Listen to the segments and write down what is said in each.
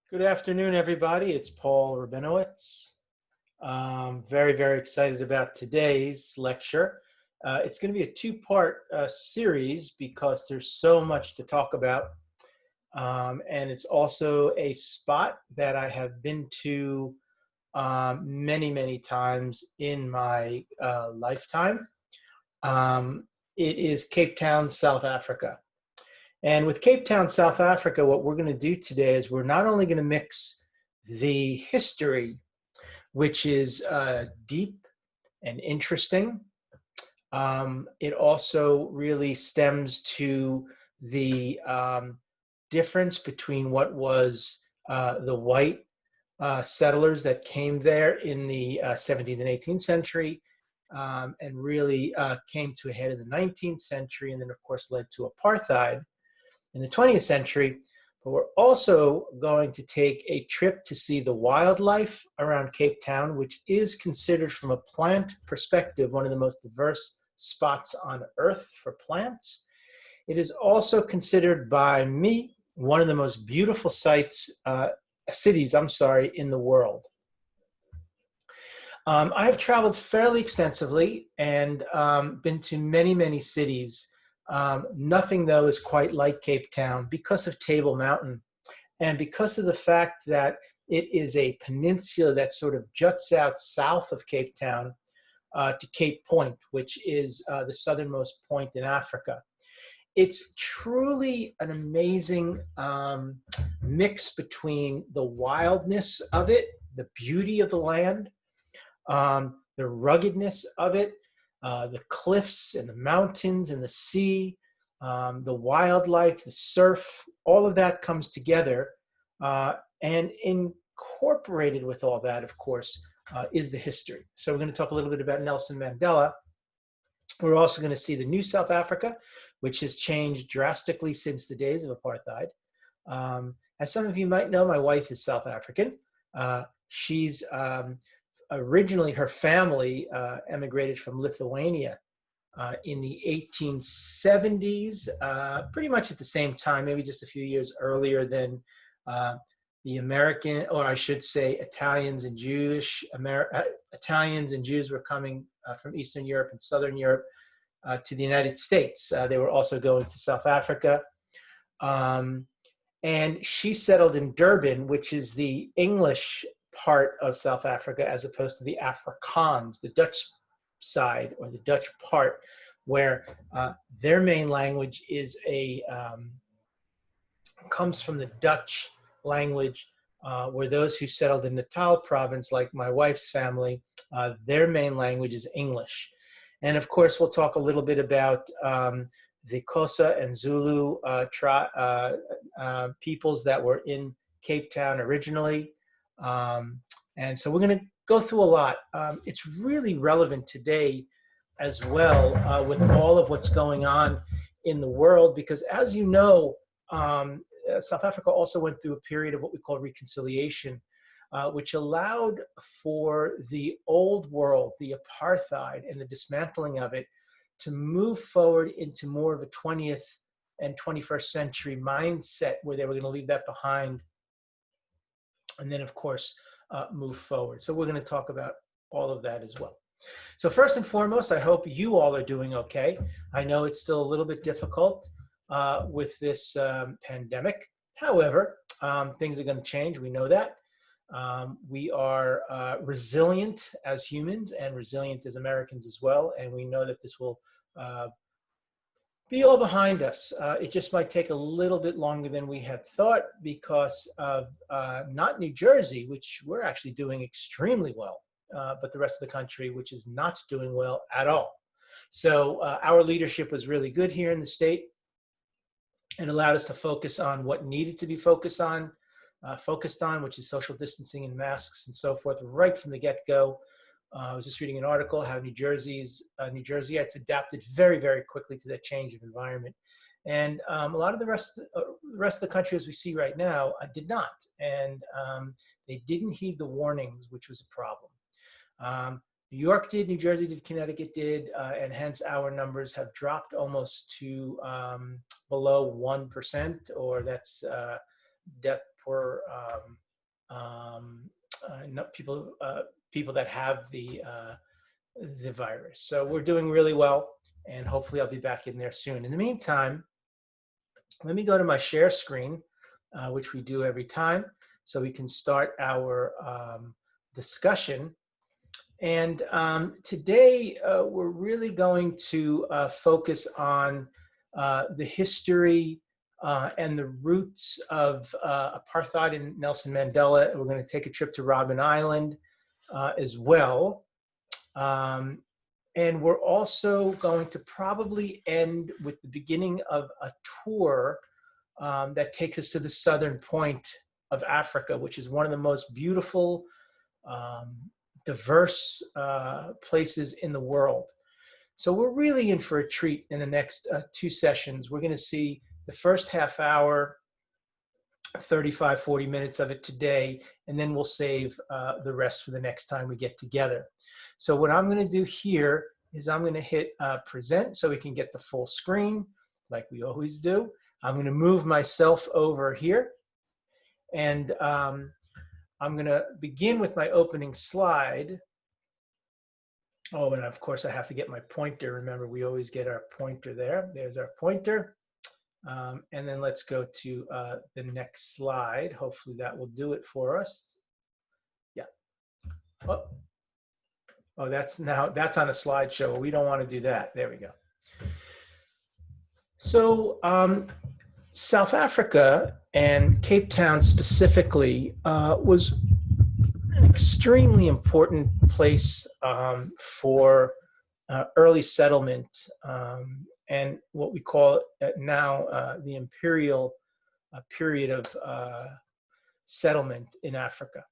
Good afternoon, everybody. It's Paul Rabinowitz. Very, very excited about today's lecture. It's going to be a two-part series because there's so much to talk about. And it's also a spot that I have been to many, many times in my lifetime. It is Cape Town, South Africa. And with Cape Town, South Africa, what we're going to do today is we're not only going to mix the history, which is deep and interesting. It also really stems to the difference between what was the white settlers that came there in the 17th and 18th century and really came to a head in the 19th century, and then, of course, led to apartheid in the 20th century. But we're also going to take a trip to see the wildlife around Cape Town, which is considered, from a plant perspective, one of the most diverse spots on Earth for plants. It is also considered by me one of the most beautiful cities in the world. I have traveled fairly extensively and been to many, many cities. Nothing, though, is quite like Cape Town because of Table Mountain and because of the fact that it is a peninsula that sort of juts out south of Cape Town to Cape Point, which is the southernmost point in Africa. It's truly an amazing mix between the wildness of it, the beauty of the land, the ruggedness of it, the cliffs and the mountains and the sea, the wildlife, the surf, all of that comes together. And incorporated with all that, of course, is the history. So we're going to talk a little bit about Nelson Mandela. We're also going to see the new South Africa, which has changed drastically since the days of apartheid. As some of you might know, my wife is South African. She's originally, her family emigrated from Lithuania in the 1870s, pretty much at the same time, maybe just a few years earlier than the American, or I should say Italians and Jews were coming from Eastern Europe and Southern Europe to the United States. They were also going to South Africa. And she settled in Durban, which is the English part of South Africa, as opposed to the Afrikaans, the Dutch side or the Dutch part, where their main language is comes from the Dutch language, where those who settled in Natal province, like my wife's family, their main language is English. And of course, we'll talk a little bit about the Xhosa and Zulu peoples that were in Cape Town originally. And so we're going to go through a lot. It's really relevant today as well with all of what's going on in the world, because as you know, South Africa also went through a period of what we call reconciliation, which allowed for the old world, the apartheid and the dismantling of it, to move forward into more of a 20th and 21st century mindset, where they were going to leave that behind and then, of course, move forward. So we're going to talk about all of that as well. So first and foremost, I hope you all are doing okay. I know it's still a little bit difficult with this pandemic. However, things are going to change. We know that. We are resilient as humans and resilient as Americans as well. And we know that this will be all behind us. It just might take a little bit longer than we had thought because of not New Jersey, which we're actually doing extremely well, but the rest of the country, which is not doing well at all. So our leadership was really good here in the state and allowed us to focus on what needed to be focused on, which is social distancing and masks and so forth, right from the get-go. I was just reading an article how New Jerseyite adapted very, very quickly to that change of environment. And a lot of the rest of the country, as we see right now, did not. And they didn't heed the warnings, which was a problem. New York did, New Jersey did, Connecticut did, and hence our numbers have dropped almost to below 1%, or that's death for not people that have the virus. So we're doing really well, and hopefully I'll be back in there soon. In the meantime, let me go to my share screen, which we do every time, so we can start our discussion. And today we're really going to focus on the history and the roots of apartheid and Nelson Mandela. We're going to take a trip to Robben Island as well. And we're also going to probably end with the beginning of a tour that takes us to the southern point of Africa, which is one of the most beautiful, diverse places in the world. So we're really in for a treat in the next 2 sessions. We're going to see the first half hour, 35, 40 minutes of it today, and then we'll save the rest for the next time we get together. So what I'm going to do here is I'm going to hit present so we can get the full screen like we always do. I'm going to move myself over here, and I'm going to begin with my opening slide. Oh, and of course I have to get my pointer. Remember, we always get our pointer there. There's our pointer. And then let's go to the next slide. Hopefully that will do it for us. Yeah. Oh, that's on a slideshow. We don't want to do that. There we go. So South Africa, and Cape Town specifically, was an extremely important place for early settlement and what we call now the imperial period of settlement in Africa.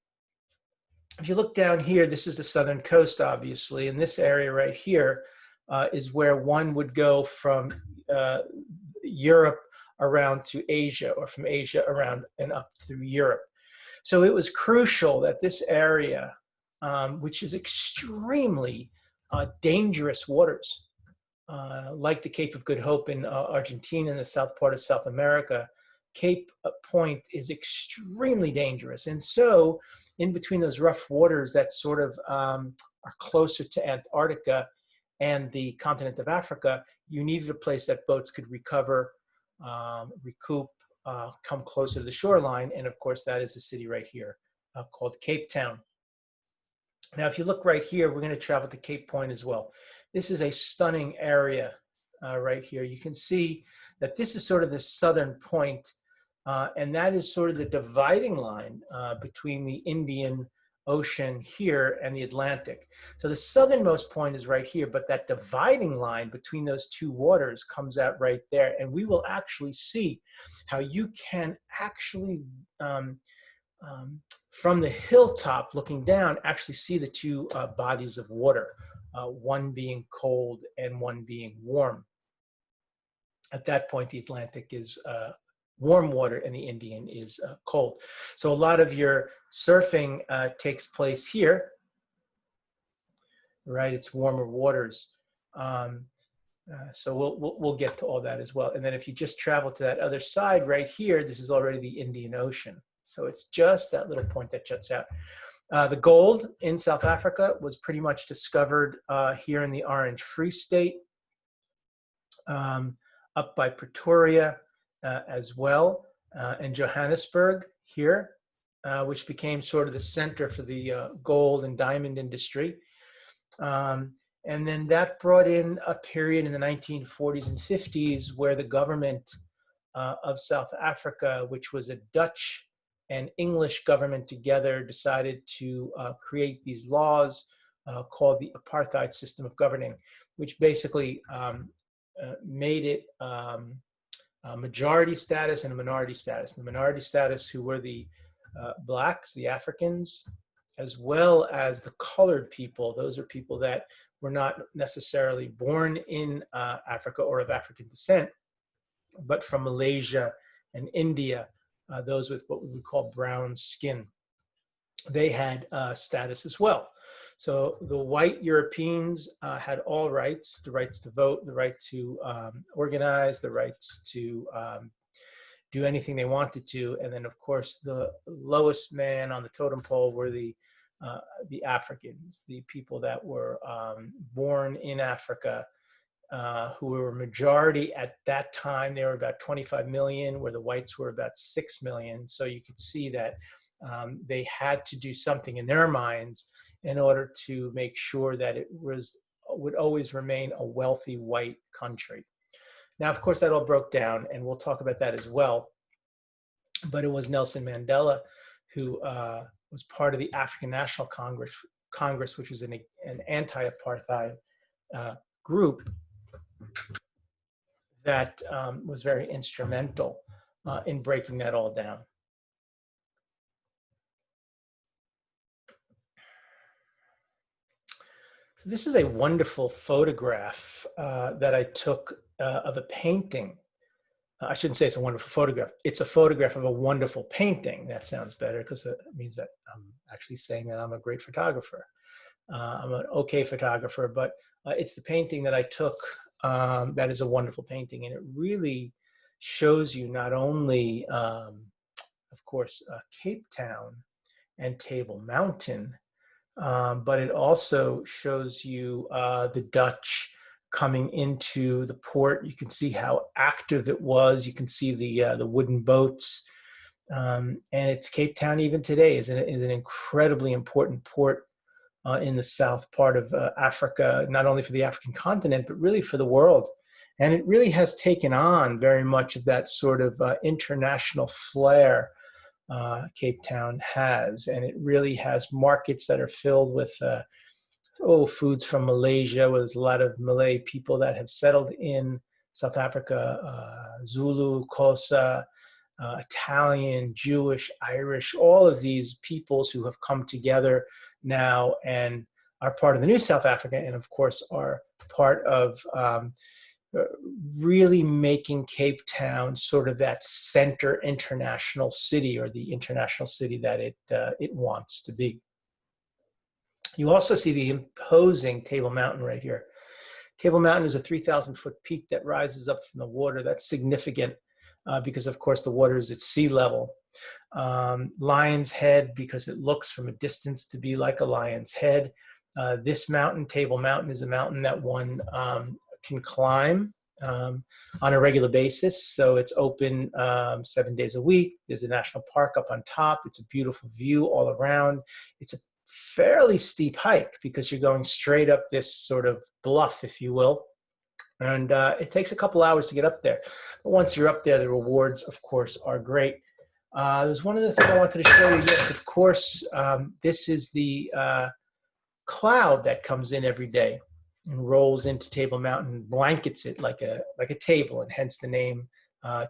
If you look down here, this is the southern coast, obviously, and this area right here is where one would go from Europe around to Asia, or from Asia around and up through Europe. So it was crucial that this area, which is extremely dangerous waters, like the Cape of Good Hope in Argentina and the south part of South America, Cape Point is extremely dangerous. And so in between those rough waters that sort of are closer to Antarctica and the continent of Africa, you needed a place that boats could recover, recoup, come closer to the shoreline. And of course, that is a city right here called Cape Town. Now, if you look right here, we're going to travel to Cape Point as well. This is a stunning area right here. You can see that this is sort of the southern point, and that is sort of the dividing line between the Indian Ocean here and the Atlantic. So the southernmost point is right here, but that dividing line between those two waters comes out right there. And we will actually see how you can actually, from the hilltop looking down, actually see the two bodies of water, one being cold and one being warm. At that point, the Atlantic is warm water and the Indian is cold. So a lot of your surfing takes place here, right? It's warmer waters. So we'll get to all that as well. And then if you just travel to that other side right here, this is already the Indian Ocean. So it's just that little point that juts out. The gold in South Africa was pretty much discovered here in the Orange Free State, up by Pretoria as well, and Johannesburg here, which became sort of the center for the gold and diamond industry. And then that brought in a period in the 1940s and 50s where the government of South Africa, which was a Dutch and English government together, decided to create these laws called the Apartheid system of governing, which basically made it a majority status and a minority status. The minority status, who were the blacks, the Africans, as well as the colored people. Those are people that were not necessarily born in Africa or of African descent, but from Malaysia and India, those with what we would call brown skin. They had status as well. So the white Europeans had all rights, the rights to vote, the right to organize, the rights to do anything they wanted to. And then, of course, the lowest man on the totem pole were the Africans, the people that were born in Africa, who were a majority at that time. They were about 25 million, where the whites were about 6 million. So you could see that they had to do something in their minds in order to make sure that it would always remain a wealthy white country. Now, of course, that all broke down, and we'll talk about that as well. But it was Nelson Mandela who was part of the African National Congress, which was an anti-apartheid group that was very instrumental in breaking that all down. This is a wonderful photograph that I took of a painting. I shouldn't say it's a wonderful photograph. It's a photograph of a wonderful painting. That sounds better because it means that I'm actually saying that I'm a great photographer. I'm an okay photographer, but it's the painting that I took that is a wonderful painting. And it really shows you not only, of course, Cape Town and Table Mountain, but it also shows you the Dutch coming into the port. You can see how active it was. You can see the wooden boats. And it's Cape Town even today is an incredibly important port in the south part of Africa, not only for the African continent, but really for the world. And it really has taken on very much of that sort of international flair Cape Town has. And it really has markets that are filled with foods from Malaysia, where there's a lot of Malay people that have settled in South Africa, Zulu, Xhosa, Italian, Jewish, Irish, all of these peoples who have come together now and are part of the new South Africa, and of course are part of really making Cape Town sort of that center international city, or the international city that it wants to be. You also see the imposing Table Mountain right here. Table Mountain is a 3,000-foot peak that rises up from the water. That's significant because, of course, the water is at sea level. Lion's Head, because it looks from a distance to be like a lion's head. This mountain, Table Mountain, is a mountain that one can climb on a regular basis. So it's open 7 days a week. There's a national park up on top. It's a beautiful view all around. It's a fairly steep hike because you're going straight up this sort of bluff, if you will. And it takes a couple hours to get up there. But once you're up there, the rewards, of course, are great. There's one other thing I wanted to show you. Yes, of course, this is the cloud that comes in every day and rolls into Table Mountain, blankets it like a table, and hence the name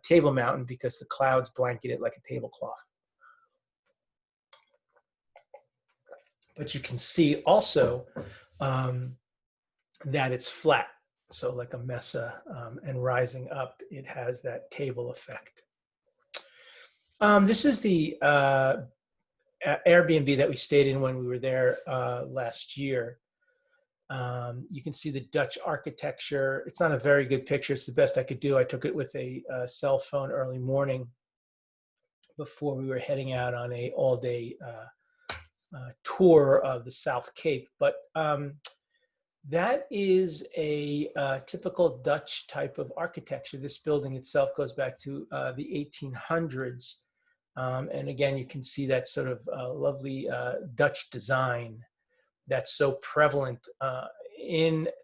Table Mountain, because the clouds blanket it like a tablecloth. But you can see also that it's flat. So like a mesa, and rising up, it has that table effect. This is the Airbnb that we stayed in when we were there last year. You can see the Dutch architecture. It's not a very good picture. It's the best I could do. I took it with a cell phone early morning before we were heading out on a all-day tour of the South Cape. But that is a typical Dutch type of architecture. This building itself goes back to the 1800s. And again, you can see that sort of lovely Dutch design that's so prevalent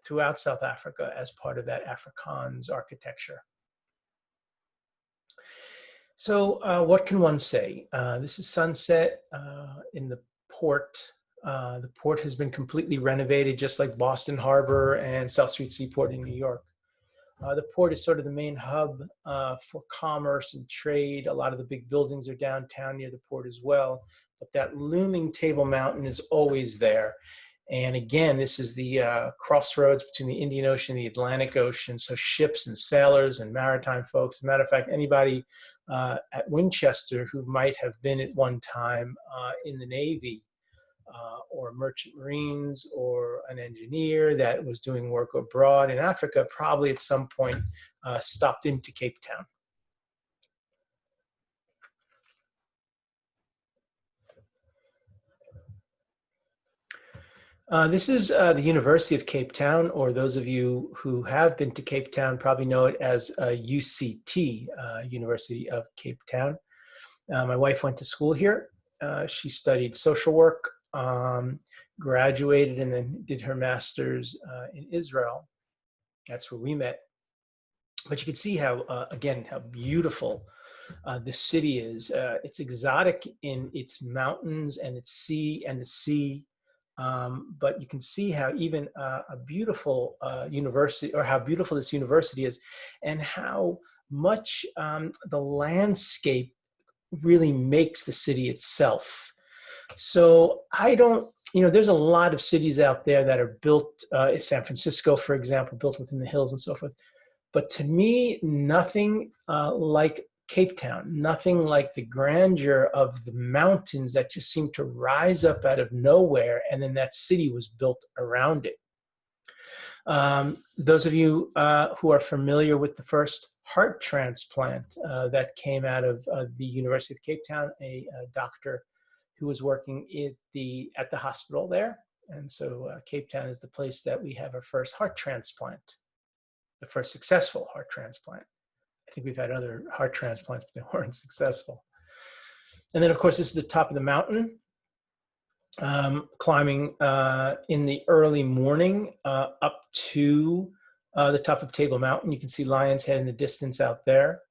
throughout South Africa as part of that Afrikaans architecture. So what can one say? This is sunset in the port. The port has been completely renovated, just like Boston Harbor and South Street Seaport in New York. The port is sort of the main hub for commerce and trade. A lot of the big buildings are downtown near the port as well. But that looming Table Mountain is always there. And again, this is the crossroads between the Indian Ocean and the Atlantic Ocean. So ships and sailors and maritime folks. As a matter of fact, anybody at Winchester who might have been at one time in the Navy, or merchant marines, or an engineer that was doing work abroad in Africa, probably at some point stopped into Cape Town. This is the University of Cape Town, or those of you who have been to Cape Town probably know it as UCT, University of Cape Town. My wife went to school here. She studied social work, graduated, and then did her master's in Israel. That's where we met. But you can see how, again, how beautiful this city is. It's exotic in its mountains and its sea and the sea. But you can see how even a beautiful university, or how beautiful this university is, and how much the landscape really makes the city itself. So I don't, there's a lot of cities out there that are built, San Francisco, for example, built within the hills and so forth. But to me, nothing like Cape Town, nothing like the grandeur of the mountains that just seem to rise up out of nowhere, and then that city was built around it. Those of you who are familiar with the first heart transplant that came out of the University of Cape Town, a doctor who was working at the hospital there. And so Cape Town is the place that we have our first heart transplant, the first successful heart transplant. I think we've had other heart transplants, but they weren't successful. And then, of course, this is the top of the mountain. Climbing in the early morning up to the top of Table Mountain. You can see Lion's Head in the distance out there.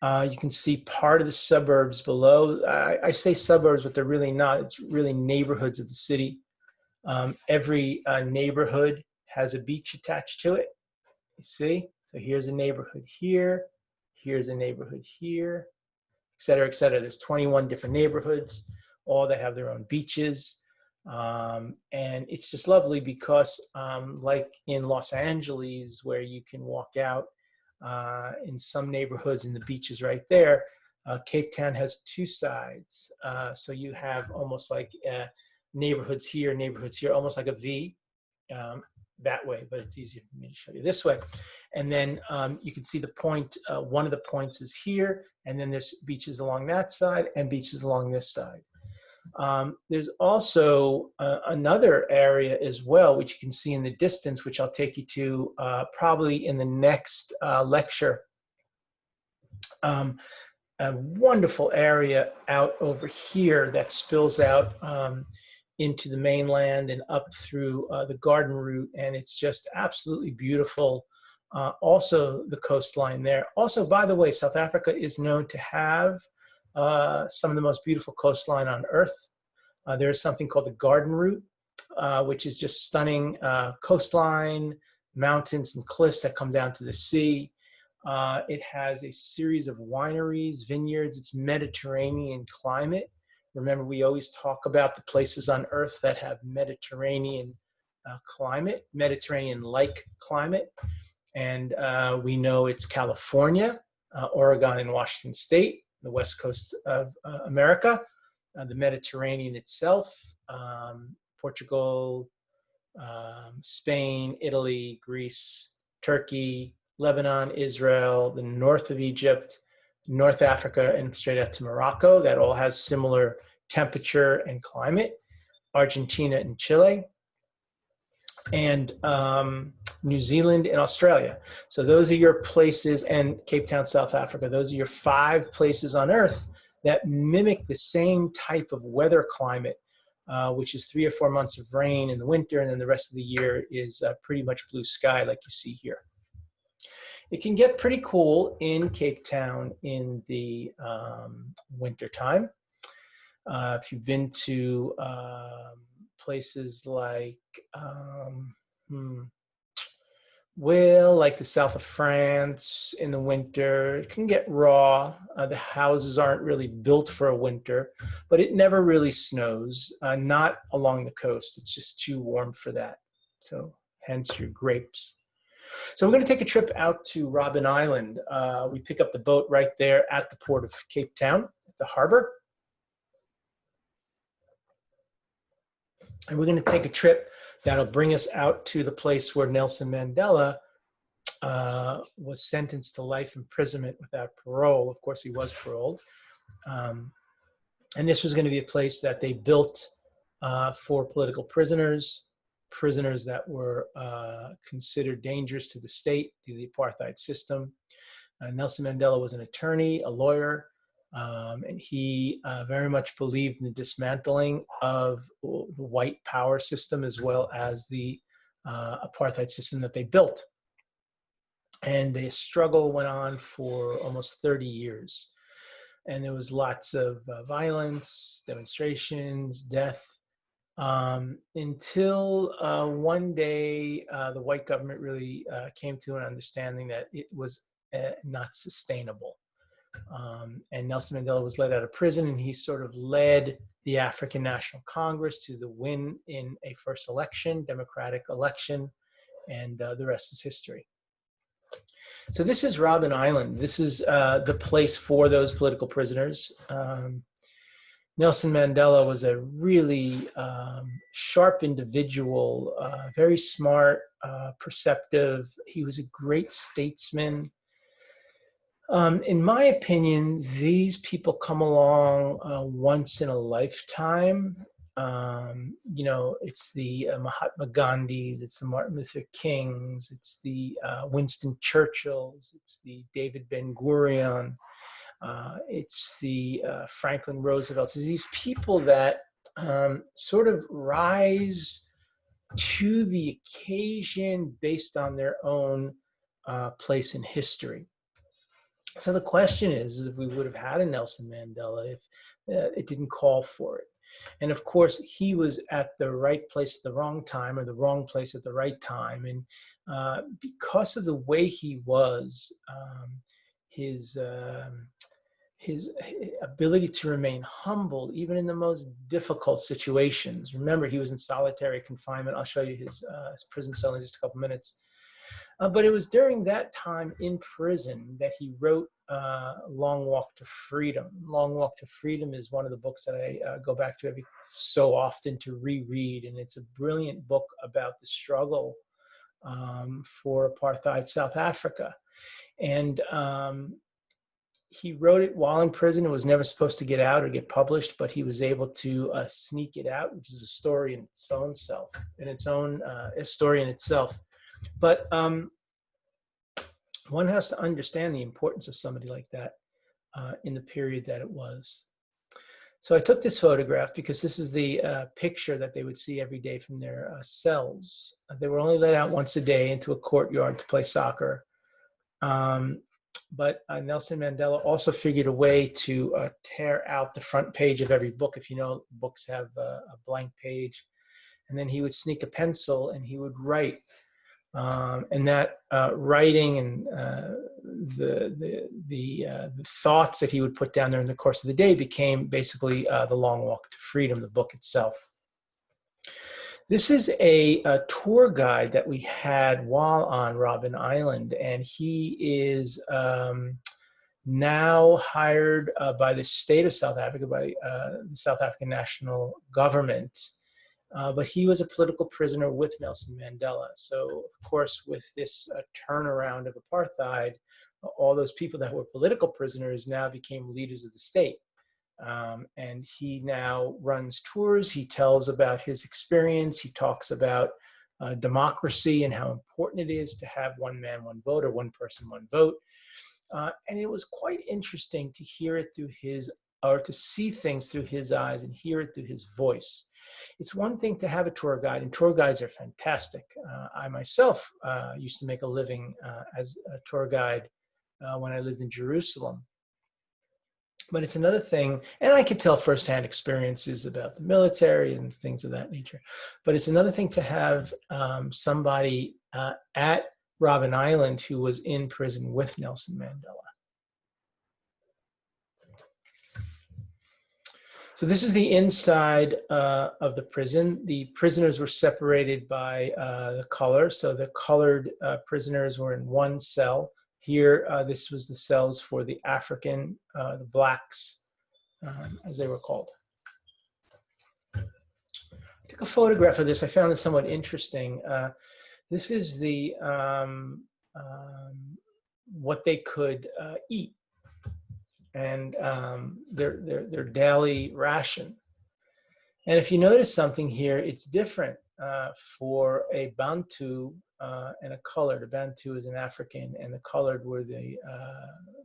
You can see part of the suburbs below. I say suburbs, but they're really not. It's really neighborhoods of the city. Every neighborhood has a beach attached to it. You see? So here's a neighborhood here. Here's a neighborhood here, et cetera, et cetera. There's 21 different neighborhoods, all that have their own beaches. And it's just lovely because like in Los Angeles, where you can walk out in some neighborhoods and the beach is right there, Cape Town has two sides. So you have almost like neighborhoods here, almost like a V that way, but it's easier for me to show you this way. And then you can see the point, one of the points is here, and then there's beaches along that side and beaches along this side. There's also another area as well, which you can see in the distance, which I'll take you to probably in the next lecture. A wonderful area out over here that spills out into the mainland and up through the garden route, and it's just absolutely beautiful. Also the coastline there. Also, by the way, South Africa is known to have some of the most beautiful coastline on earth. There is something called the garden route, which is just stunning coastline, mountains and cliffs that come down to the sea. It has a series of wineries, vineyards. It's Mediterranean climate. Remember, we always talk about the places on earth that have Mediterranean climate, Mediterranean-like climate. And we know it's California, Oregon, and Washington State, the west coast of America, the Mediterranean itself, Portugal, Spain, Italy, Greece, Turkey, Lebanon, Israel, the north of Egypt, North Africa, and straight out to Morocco. That all has similar temperature and climate. Argentina and Chile, and New Zealand and Australia. So those are your places, and Cape Town, South Africa. Those are your 5 places on Earth that mimic the same type of weather climate, which is 3 or 4 months of rain in the winter, and then the rest of the year is pretty much blue sky like you see here. It can get pretty cool in Cape Town in the winter time. If you've been to places like, like the south of France in the winter, it can get raw. The houses aren't really built for a winter, but it never really snows, not along the coast. It's just too warm for that. So hence your grapes. So we're going to take a trip out to Robben Island. We pick up the boat right there at the port of Cape Town, at the harbor. And we're going to take a trip that'll bring us out to the place where Nelson Mandela was sentenced to life imprisonment without parole. Of course, he was paroled. And this was going to be a place that they built for political prisoners, prisoners that were considered dangerous to the state through the apartheid system. Nelson Mandela was an attorney, a lawyer, and he very much believed in the dismantling of the white power system as well as the apartheid system that they built. And the struggle went on for almost 30 years. And there was lots of violence, demonstrations, death, until one day the white government really came to an understanding that it was not sustainable. And Nelson Mandela was let out of prison, and he sort of led the African National Congress to the win in a first election, democratic election, and the rest is history. So this is Robben Island. This is the place for those political prisoners. Nelson Mandela was a really sharp individual, very smart, perceptive. He was a great statesman. In my opinion, these people come along once in a lifetime. You know, it's the Mahatma Gandhis, it's the Martin Luther Kings, it's the Winston Churchills, it's the David Ben-Gurion, it's the Franklin Roosevelts. It's these people that sort of rise to the occasion based on their own place in history. So the question is if we would have had a Nelson Mandela if it didn't call for it. And of course, he was at the right place at the wrong time, or the wrong place at the right time. And because of the way he was, his ability to remain humble, even in the most difficult situations. Remember, he was in solitary confinement. I'll show you his prison cell in just a couple minutes. But it was during that time in prison that he wrote Long Walk to Freedom. Long Walk to Freedom is one of the books that I go back to every so often to reread. And it's a brilliant book about the struggle for apartheid South Africa. And he wrote it while in prison. It was never supposed to get out or get published, but he was able to sneak it out, which is a story in its own self, a story in itself. But one has to understand the importance of somebody like that in the period that it was. So I took this photograph because this is the picture that they would see every day from their cells. They were only let out once a day into a courtyard to play soccer. But Nelson Mandela also figured a way to tear out the front page of every book. If you know, books have a blank page. And then he would sneak a pencil and he would write. And that writing and the thoughts that he would put down there in the course of the day became basically the Long Walk to Freedom, the book itself. This is a tour guide that we had while on Robben Island, and he is now hired by the state of South Africa, by the South African national government. But he was a political prisoner with Nelson Mandela. So, of course, with this turnaround of apartheid, all those people that were political prisoners now became leaders of the state. And he now runs tours. He tells about his experience. He talks about democracy and how important it is to have one man, one vote, or one person, one vote. And it was quite interesting to hear it through his, or to see things through his eyes and hear it through his voice. It's one thing to have a tour guide, and tour guides are fantastic. I myself used to make a living as a tour guide when I lived in Jerusalem. But it's another thing, and I could tell firsthand experiences about the military and things of that nature. But it's another thing to have somebody at Robben Island who was in prison with Nelson Mandela. So this is the inside of the prison. The prisoners were separated by the color. So the colored prisoners were in one cell. Here, this was the cells for the African, the blacks, as they were called. I took a photograph of this. I found this somewhat interesting. This is the what they could eat, and their daily ration. And if you notice something here, it's different for a Bantu and a colored. A Bantu is an African, and the colored were the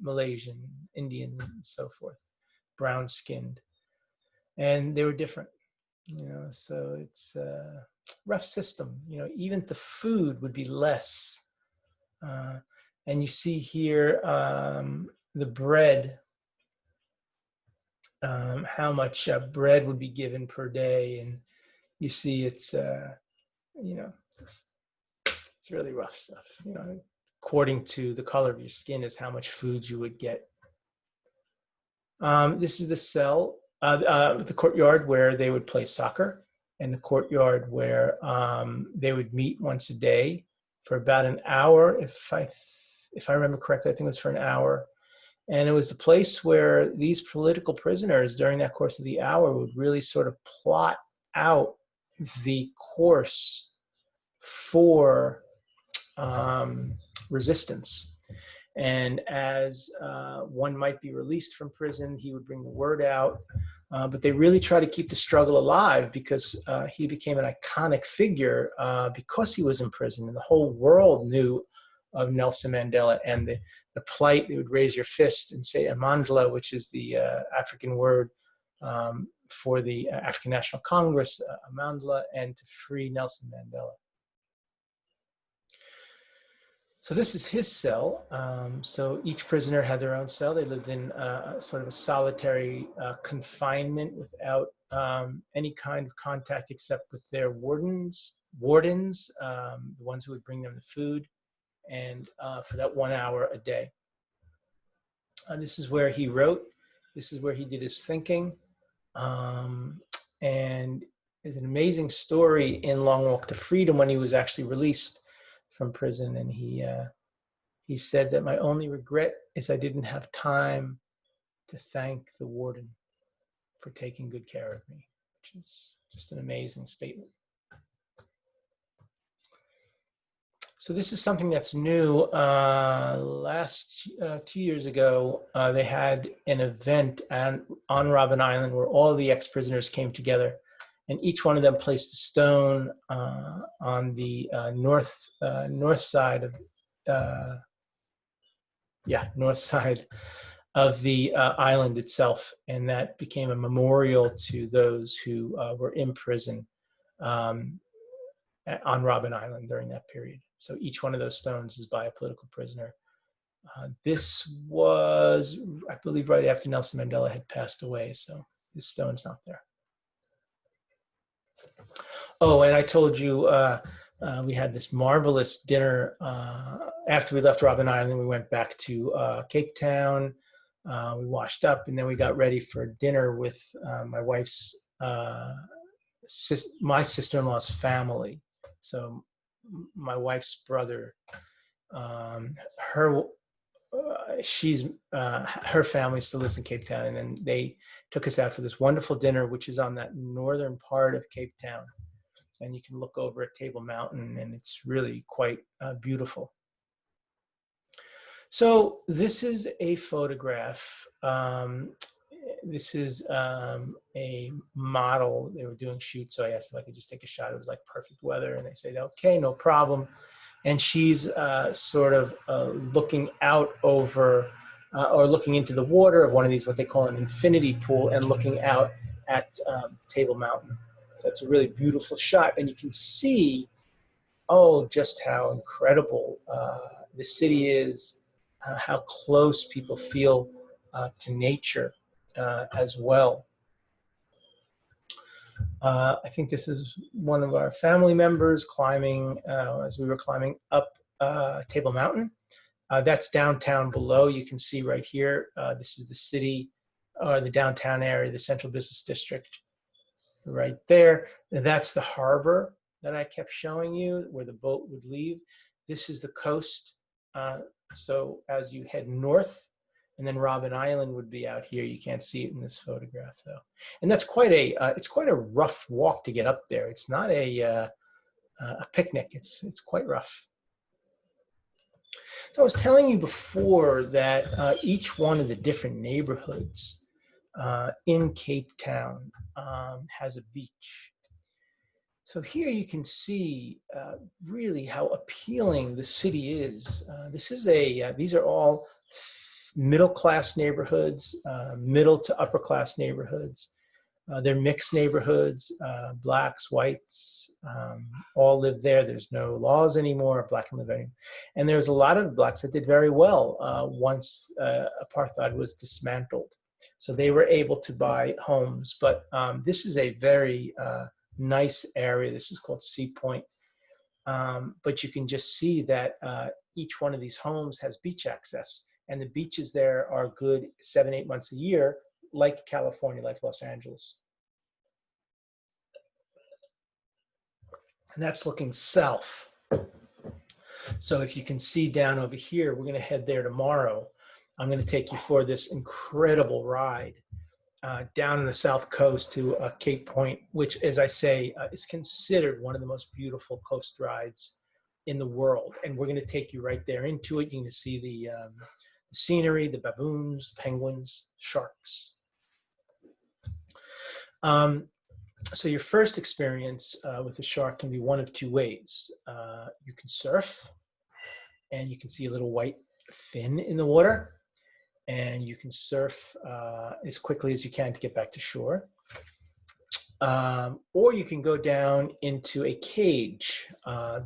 Malaysian, Indian, and so forth, brown-skinned. And they were different, so it's a rough system. Even the food would be less. And you see here the bread, how much bread would be given per day. And you see it's, it's really rough stuff. According to the color of your skin is how much food you would get. This is the cell, the courtyard where they would play soccer, and the courtyard where they would meet once a day for about an hour. If I remember correctly, I think it was for an hour. And it was the place where these political prisoners during that course of the hour would really sort of plot out the course for resistance. And as one might be released from prison, he would bring the word out. But they really try to keep the struggle alive, because he became an iconic figure because he was in prison, and the whole world knew of Nelson Mandela and the plight. They would raise your fist and say Mandela, which is the African word for the African National Congress, Mandela, and to free Nelson Mandela. So this is his cell. So each prisoner had their own cell. They lived in sort of a solitary confinement without any kind of contact except with their wardens, the ones who would bring them the food, and for that 1 hour a day. This is where he wrote. This is where he did his thinking. And there's an amazing story in Long Walk to Freedom when he was actually released from prison, and he said that my only regret is I didn't have time to thank the warden for taking good care of me, which is just an amazing statement. So this is something that's new. Last 2 years ago, they had an event on Robben Island where all the ex-prisoners came together, and each one of them placed a stone on the north side of the island itself, and that became a memorial to those who were in prison on Robben Island during that period. So each one of those stones is by a political prisoner. This was, I believe, right after Nelson Mandela had passed away, so this stone's not there. Oh, and I told you we had this marvelous dinner. After we left Robben Island, we went back to Cape Town. We washed up, and then we got ready for dinner with my wife's, my sister-in-law's family. So my wife's brother, her family still lives in Cape Town, and then they took us out for this wonderful dinner, which is on that northern part of Cape Town. And you can look over at Table Mountain, and it's really quite beautiful. So this is a photograph. This is a model. They were doing shoots, so I asked if I could just take a shot. It was like perfect weather, and they said, okay, no problem. And she's sort of looking out over, or looking into the water of one of these, what they call an infinity pool, and looking out at Table Mountain. So it's a really beautiful shot, and you can see, just how incredible the city is, how close people feel to nature as well. I think this is one of our family members climbing, as we were climbing up Table Mountain. That's downtown below. You can see right here, this is the city, or the downtown area, the Central Business District right there. That's the harbor that I kept showing you, where the boat would leave. This is the coast. So as you head north, and then Robben Island would be out here. You can't see it in this photograph though. And that's quite it's quite a rough walk to get up there. It's not a picnic. It's quite rough. So I was telling you before that each one of the different neighborhoods in Cape Town has a beach. So here you can see really how appealing the city is. These are all middle-class neighborhoods, middle to upper-class neighborhoods. They're mixed neighborhoods, blacks, whites, all live there. There's no laws anymore, black can live anywhere. And there's a lot of blacks that did very well once apartheid was dismantled. So they were able to buy homes, but this is a very nice area. This is called Sea Point. But you can just see that each one of these homes has beach access, and the beaches there are good 7-8 months a year, like California, like Los Angeles. And that's looking south. So if you can see down over here, we're going to head there tomorrow. I'm going to take you for this incredible ride down in the south coast to Cape Point, which, as I say, is considered one of the most beautiful coast rides in the world. And we're going to take you right there into it. You're going to see the scenery, the baboons, penguins, sharks. So your first experience with a shark can be one of two ways. You can surf, and you can see a little white fin in the water, and you can surf as quickly as you can to get back to shore. Or you can go down into a cage.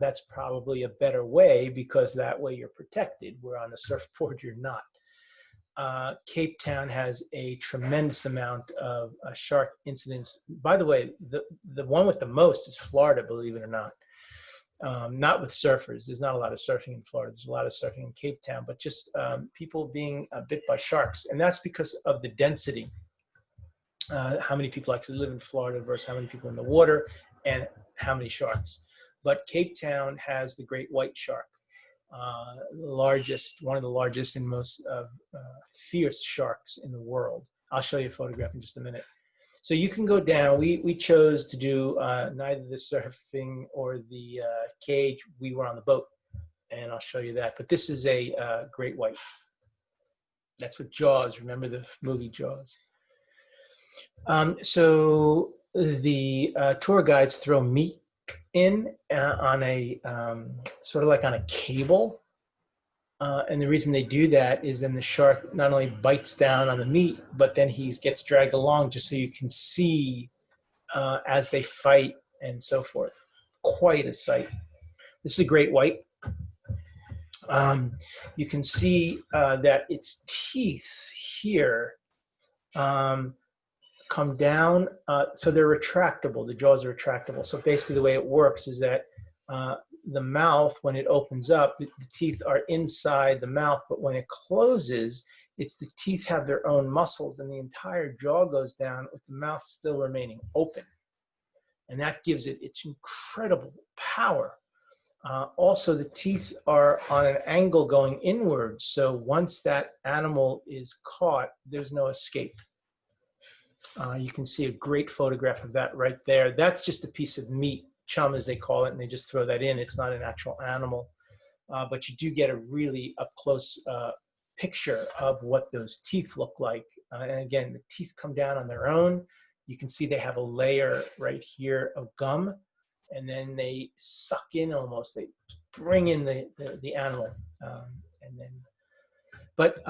That's probably a better way, because that way you're protected. Where on a surfboard, you're not. Cape Town has a tremendous amount of shark incidents. By the way, the one with the most is Florida, believe it or not. Not with surfers. There's not a lot of surfing in Florida. There's a lot of surfing in Cape Town, but just people being bit by sharks. And that's because of the density. How many people actually live in Florida versus how many people in the water, and how many sharks. But Cape Town has the great white shark. One of the largest and most fierce sharks in the world. I'll show you a photograph in just a minute. So you can go down. We chose to do neither the surfing or the cage. We were on the boat, and I'll show you that. But this is a great white. That's what Jaws. Remember the movie Jaws? So the tour guides throw meat in on a sort of like on a cable, and the reason they do that is then the shark not only bites down on the meat, but then he gets dragged along just so you can see as they fight and so forth. Quite a sight. This is a great white. You can see that its teeth here come down, so they're retractable. The jaws are retractable. So basically the way it works is that the mouth, when it opens up, the teeth are inside the mouth, but when it closes, it's the teeth have their own muscles, and the entire jaw goes down with the mouth still remaining open. And that gives it its incredible power. Also, the teeth are on an angle going inwards, so once that animal is caught, there's no escape. You can see a great photograph of that right there. That's just a piece of meat, chum as they call it, and they just throw that in. It's not an actual animal, but you do get a really up close picture of what those teeth look like. And again, the teeth come down on their own. You can see they have a layer right here of gum, and then they suck in almost. They bring in the animal, and then. But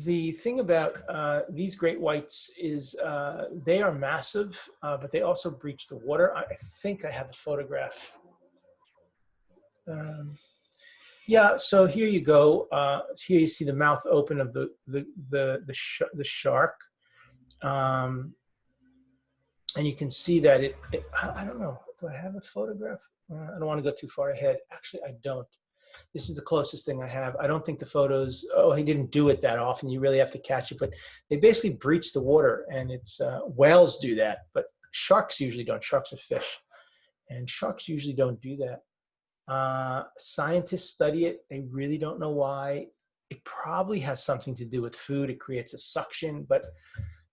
the thing about these great whites is they are massive, but they also breach the water. I think I have a photograph. Yeah, so here you go. Here you see the mouth open of the shark, and you can see that I don't know. Do I have a photograph? I don't want to go too far ahead. Actually, I don't. This is the closest thing I have. I don't think the photos, he didn't do it that often. You really have to catch it, but they basically breach the water, and it's, whales do that, but sharks usually don't. Sharks are fish, and sharks usually don't do that. Scientists study it. They really don't know why. It probably has something to do with food. It creates a suction, but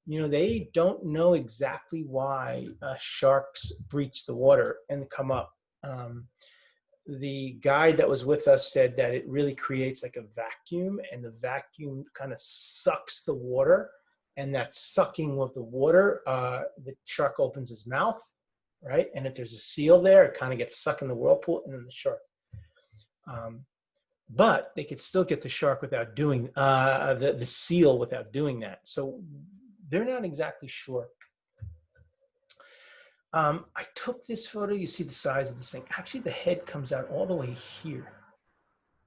they don't know exactly why sharks breach the water and come up. The guide that was with us said that it really creates like a vacuum, and the vacuum kind of sucks the water, and that sucking of the water, the shark opens his mouth, right? And if there's a seal there, it kind of gets sucked in the whirlpool, and then the shark. But they could still get the shark without doing the seal without doing that. So they're not exactly sure. I took this photo. You see the size of this thing. Actually, the head comes out all the way here.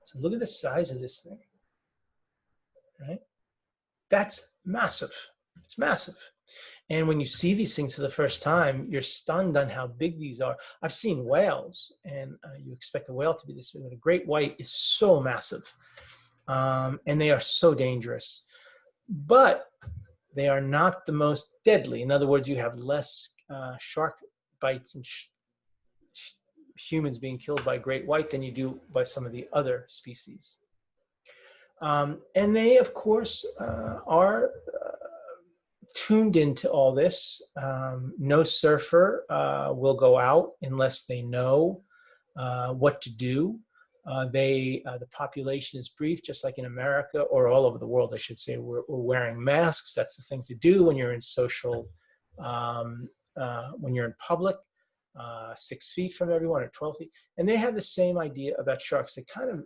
So look at the size of this thing, right? That's massive. It's massive. And when you see these things for the first time, you're stunned on how big these are. I've seen whales, and you expect a whale to be this big, but a great white is so massive. And they are so dangerous. But they are not the most deadly. In other words, you have less shark bites and humans being killed by great white than you do by some of the other species. And they, of course, are tuned into all this. No surfer will go out unless they know what to do. The population is brief, just like in America, or all over the world, I should say. We're wearing masks. That's the thing to do when you're in social, when you're in public, 6 feet from everyone or 12 feet. And they have the same idea about sharks. They kind of,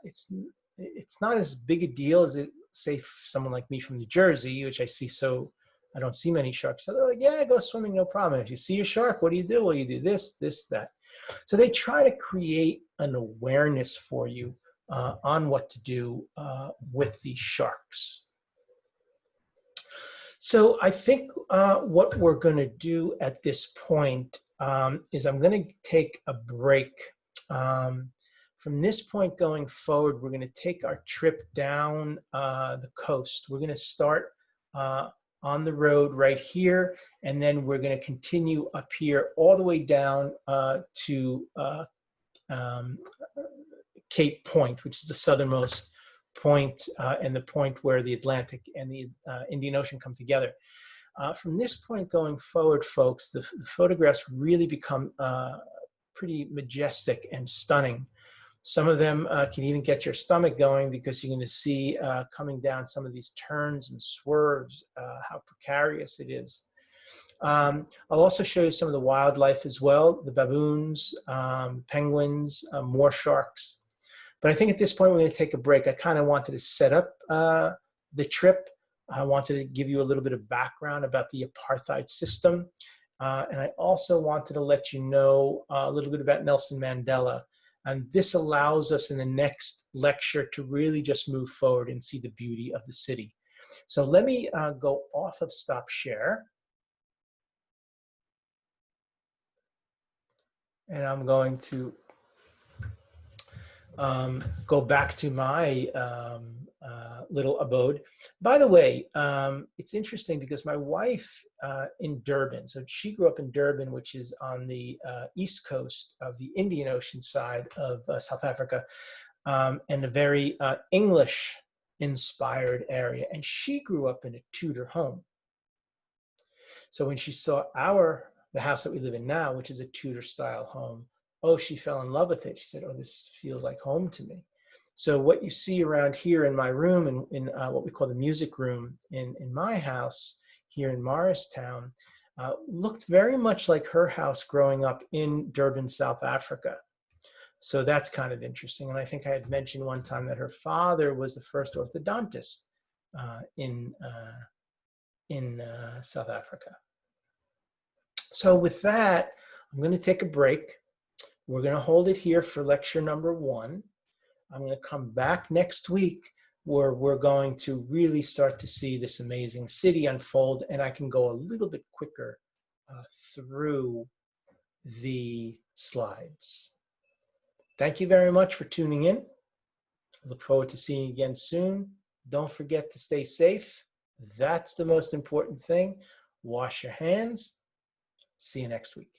it's not as big a deal as it, say, someone like me from New Jersey, which I don't see many sharks. So they're like, yeah, go swimming, no problem. If you see a shark, what do you do? Well, you do this, this, that. So they try to create an awareness for you on what to do with these sharks. So I think what we're going to do at this point is I'm going to take a break. From this point going forward, we're going to take our trip down the coast. We're going to start on the road right here, and then we're going to continue up here all the way down to Cape Point, which is the southernmost point and the point where the Atlantic and the Indian Ocean come together. From this point going forward, folks, the photographs really become pretty majestic and stunning. Some of them can even get your stomach going, because you're going to see coming down some of these turns and swerves, how precarious it is. I'll also show you some of the wildlife as well, the baboons, penguins, more sharks. But I think at this point we're going to take a break. I kind of wanted to set up the trip. I wanted to give you a little bit of background about the apartheid system. And I also wanted to let you know a little bit about Nelson Mandela. And this allows us in the next lecture to really just move forward and see the beauty of the city. So let me go off of stop share. And I'm going to go back to my little abode. By the way, it's interesting because my wife in Durban, so she grew up in Durban, which is on the east coast of the Indian Ocean side of South Africa, and a very English-inspired area. And she grew up in a Tudor home. So when she saw the house that we live in now, which is a Tudor-style home, oh, she fell in love with it. She said, oh, this feels like home to me. So what you see around here in my room, in what we call the music room in my house here in Morristown, looked very much like her house growing up in Durban, South Africa. So that's kind of interesting. And I think I had mentioned one time that her father was the first orthodontist in South Africa. So with that, I'm going to take a break. We're going to hold it here for lecture number 1. I'm going to come back next week where we're going to really start to see this amazing city unfold, and I can go a little bit quicker through the slides. Thank you very much for tuning in. I look forward to seeing you again soon. Don't forget to stay safe. That's the most important thing. Wash your hands. See you next week.